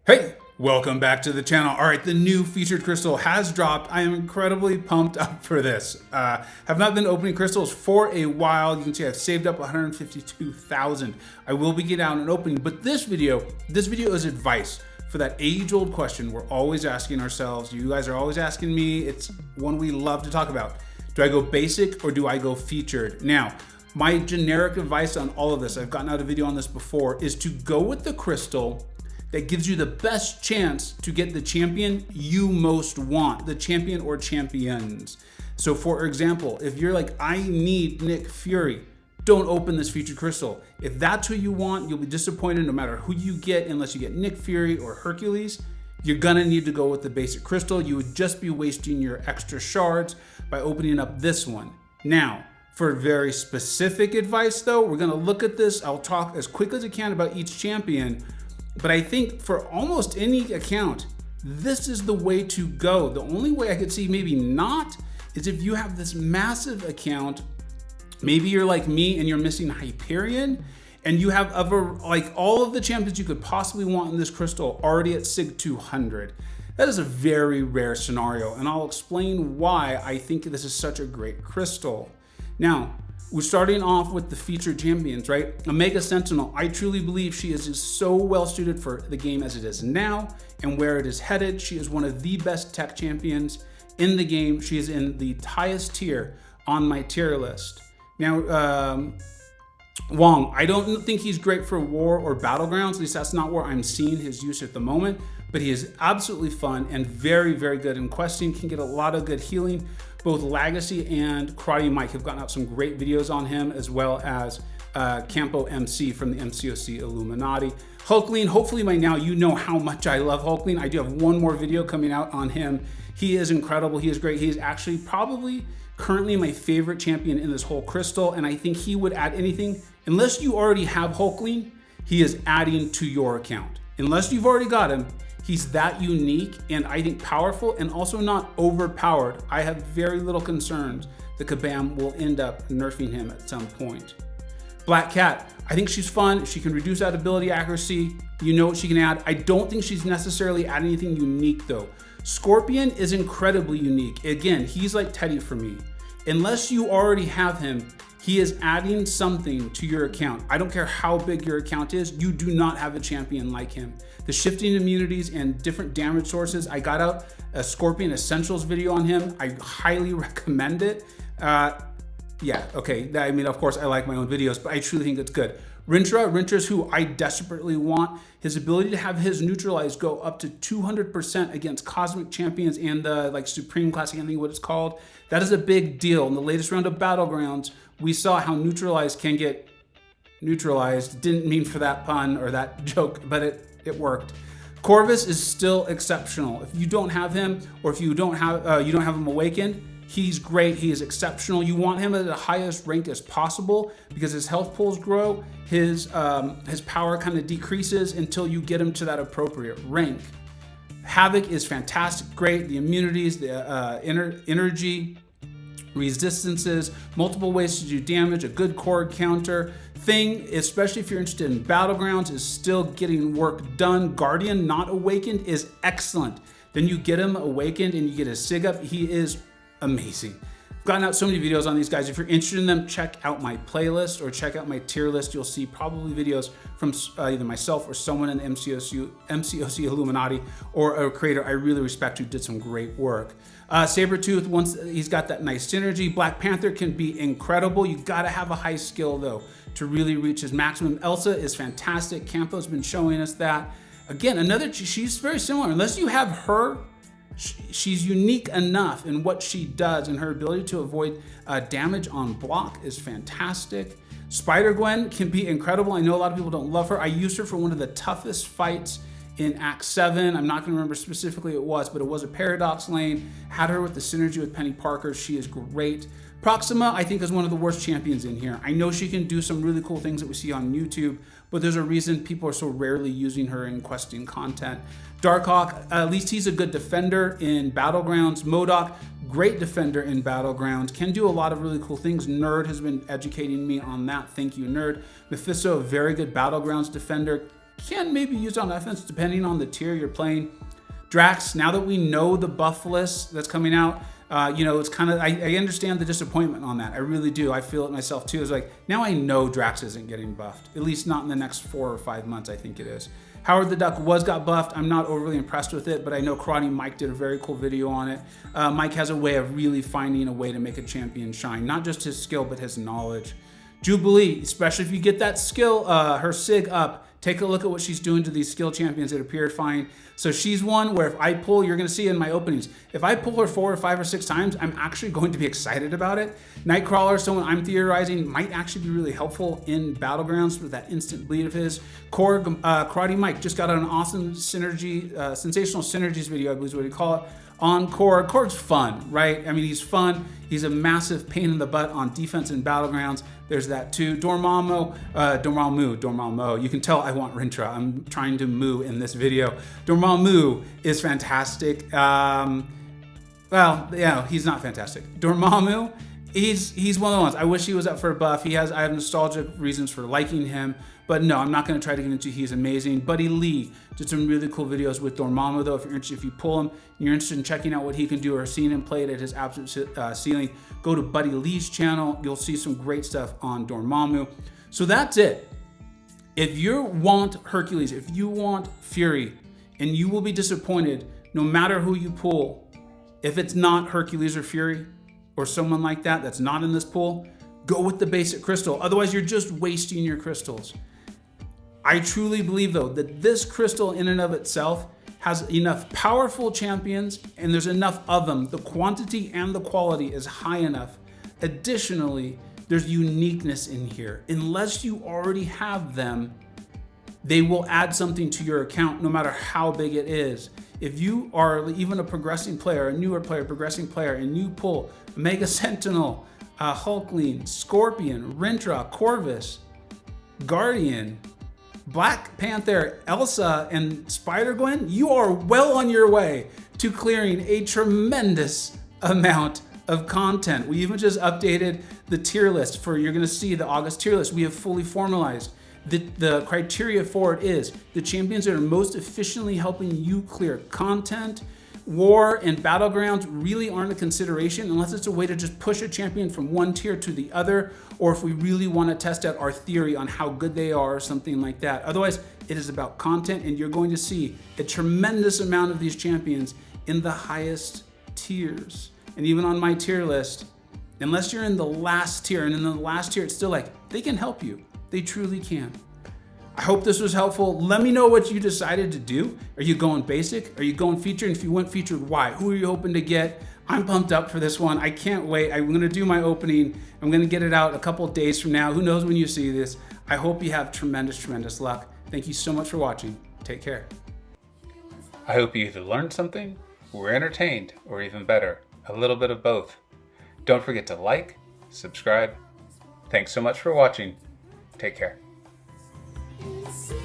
Hey, welcome back to the channel. All right, the new featured crystal has dropped. I am incredibly pumped up for this. Have not been opening crystals for a while. You can see I've saved up 152,000. I will be getting out and opening, but this video is advice for that age-old question we're always asking ourselves. You guys are always asking me. It's one we love to talk about. Do I go basic or do I go featured? Now, my generic advice on all of this, I've gotten out a video on this before, is to go with the crystal that gives you the best chance to get the champion you most want, the champion or champions. So for example, if you're like, I need Nick Fury, don't open this featured crystal. If that's who you want, you'll be disappointed no matter who you get, unless you get Nick Fury or Hercules. You're gonna need to go with the basic crystal. You would just be wasting your extra shards by opening up this one. Now, for very specific advice though, we're gonna look at this. I'll talk as quickly as I can about each champion. But I think for almost any account, this is the way to go. The only way I could see maybe not is if you have this massive account. Maybe you're like me and you're missing Hyperion, and you have like all of the champions you could possibly want in this crystal already at Sig 200. That is a very rare scenario, and I'll explain why I think this is such a great crystal. Now, we're starting off with the featured champions, right? Omega Sentinel, I truly believe she is just so well suited for the game as it is now and where it is headed. She is one of the best tech champions in the game. She is in the highest tier on my tier list. Now, Wong, I don't think he's great for war or battlegrounds. At least that's not where I'm seeing his use at the moment, but he is absolutely fun and very, very good in questing, can get a lot of good healing. Both Legacy and Karate Mike have gotten out some great videos on him, as well as Campo MC from the MCoC Illuminati. Hulkling, hopefully by now you know how much I love Hulkling. I do have one more video coming out on him. He is incredible, he is great. He is actually probably currently my favorite champion in this whole crystal, and I think he would add anything. Unless you already have Hulkling, he is adding to your account. Unless you've already got him, he's that unique and I think powerful and also not overpowered. I have very little concerns that Kabam will end up nerfing him at some point. Black Cat, I think she's fun. She can reduce that ability accuracy. You know what she can add. I don't think she's necessarily adding anything unique though. Scorpion is incredibly unique. Again, he's like Teddy for me. Unless you already have him, he is adding something to your account. I don't care how big your account is, you do not have a champion like him. The shifting immunities and different damage sources, I got out a Scorpion Essentials video on him. I highly recommend it. Yeah, okay, I mean, of course, I like my own videos, but I truly think it's good. Rintrah's who I desperately want. His ability to have his neutralize go up to 200% against Cosmic Champions and the like Supreme Classic, I think what it's called. That is a big deal. In the latest round of Battlegrounds, we saw how neutralize can get neutralized. Didn't mean for that pun or that joke, but it worked. Corvus is still exceptional. If you don't have him, or if you don't have him awakened, he's great. He is exceptional. You want him at the highest rank as possible because his health pools grow. His power kind of decreases until you get him to that appropriate rank. Havoc is fantastic, great. The immunities, the energy, resistances, multiple ways to do damage, a good core counter. Thing, especially if you're interested in Battlegrounds, is still getting work done. Guardian not awakened is excellent. Then you get him awakened and you get his sig up. He is amazing. I've gotten out so many videos on these guys. If you're interested in them, check out my playlist or check out my tier list. You'll see probably videos from either myself or someone in the MCoC Illuminati or a creator I really respect who did some great work. Sabretooth, once he's got that nice synergy. Black Panther can be incredible. You gotta have a high skill though to really reach his maximum. Elsa is fantastic. Campo's been showing us that. Again, she's very similar. Unless you have her, she's unique enough in what she does, and her ability to avoid damage on block is fantastic. Spider-Gwen can be incredible. I know a lot of people don't love her. I used her for one of the toughest fights in Act 7. I'm not going to remember specifically it was, but it was a Paradox lane. Had her with the synergy with Penny Parker. She is great. Proxima, I think, is one of the worst champions in here. I know she can do some really cool things that we see on YouTube, but there's a reason people are so rarely using her in questing content. Darkhawk, at least he's a good defender in Battlegrounds. MCoC, great defender in Battlegrounds, can do a lot of really cool things. Nerd has been educating me on that. Thank you, Nerd. Mephisto, a very good Battlegrounds defender. can maybe use on offense depending on the tier you're playing. Drax, now that we know the buff list that's coming out, you know, it's kind of, I understand the disappointment on that. I really do. I feel it myself too. It's like, now I know Drax isn't getting buffed, at least not in the next 4 or 5 months, I think it is. Howard the Duck got buffed. I'm not overly impressed with it, but I know Karate Mike did a very cool video on it. Mike has a way of really finding a way to make a champion shine, not just his skill, but his knowledge. Jubilee, especially if you get that skill, her SIG up, take a look at what she's doing to these skill champions that appeared fine. So she's one where if I pull, you're going to see in my openings, if I pull her 4 or 5 or 6 times, I'm actually going to be excited about it. Nightcrawler, someone I'm theorizing might actually be really helpful in Battlegrounds with that instant bleed of his. Korg, Karate Mike just got an awesome synergy, sensational synergies video, I believe is what you call it, on Korg. Korg's fun, right? I mean, he's fun. He's a massive pain in the butt on defense and Battlegrounds. There's that too. Dormammo. You can tell I want Rintrah. I'm trying to moo in this video. Dormammo is fantastic. Well, yeah, he's not fantastic. Dormammo, he's one of the ones. I wish he was up for a buff. I have nostalgic reasons for liking him, but no, I'm not going to try to get into he's amazing. Buddy Lee did some really cool videos with Dormammo though. If you're interested, if you pull him, and you're interested in checking out what he can do or seeing him play it at his absolute ceiling, go to Buddy Lee's channel. You'll see some great stuff on Dormammo. So that's it. If you want Hercules, if you want Fury, and you will be disappointed no matter who you pull, if it's not Hercules or Fury or someone like that that's not in this pool, go with the basic crystal. Otherwise, you're just wasting your crystals. I truly believe though that this crystal in and of itself has enough powerful champions and there's enough of them. The quantity and the quality is high enough. Additionally, there's uniqueness in here. Unless you already have them, they will add something to your account no matter how big it is. If you are even a progressing player, a newer player, progressing player, and you pull Mega Sentinel, Hulkling, Scorpion, Rintrah, Corvus, Guardian, Black Panther, Elsa, and Spider-Gwen, you are well on your way to clearing a tremendous amount of content. We even just updated the tier list for, you're gonna see the August tier list. We have fully formalized. The criteria for it is the champions that are most efficiently helping you clear content. War and Battlegrounds really aren't a consideration unless it's a way to just push a champion from one tier to the other, or if we really want to test out our theory on how good they are or something like that. Otherwise, it is about content, and you're going to see a tremendous amount of these champions in the highest tiers. And even on my tier list, unless you're in the last tier, and in the last tier, it's still like, they can help you. They truly can. I hope this was helpful. Let me know what you decided to do. Are you going basic? Are you going featured? And if you went featured, why? Who are you hoping to get? I'm pumped up for this one. I can't wait. I'm gonna do my opening. I'm gonna get it out a couple days from now. Who knows when you see this? I hope you have tremendous, tremendous luck. Thank you so much for watching. Take care. I hope you either learned something, were entertained, or even better, a little bit of both. Don't forget to like, subscribe. Thanks so much for watching. Take care. See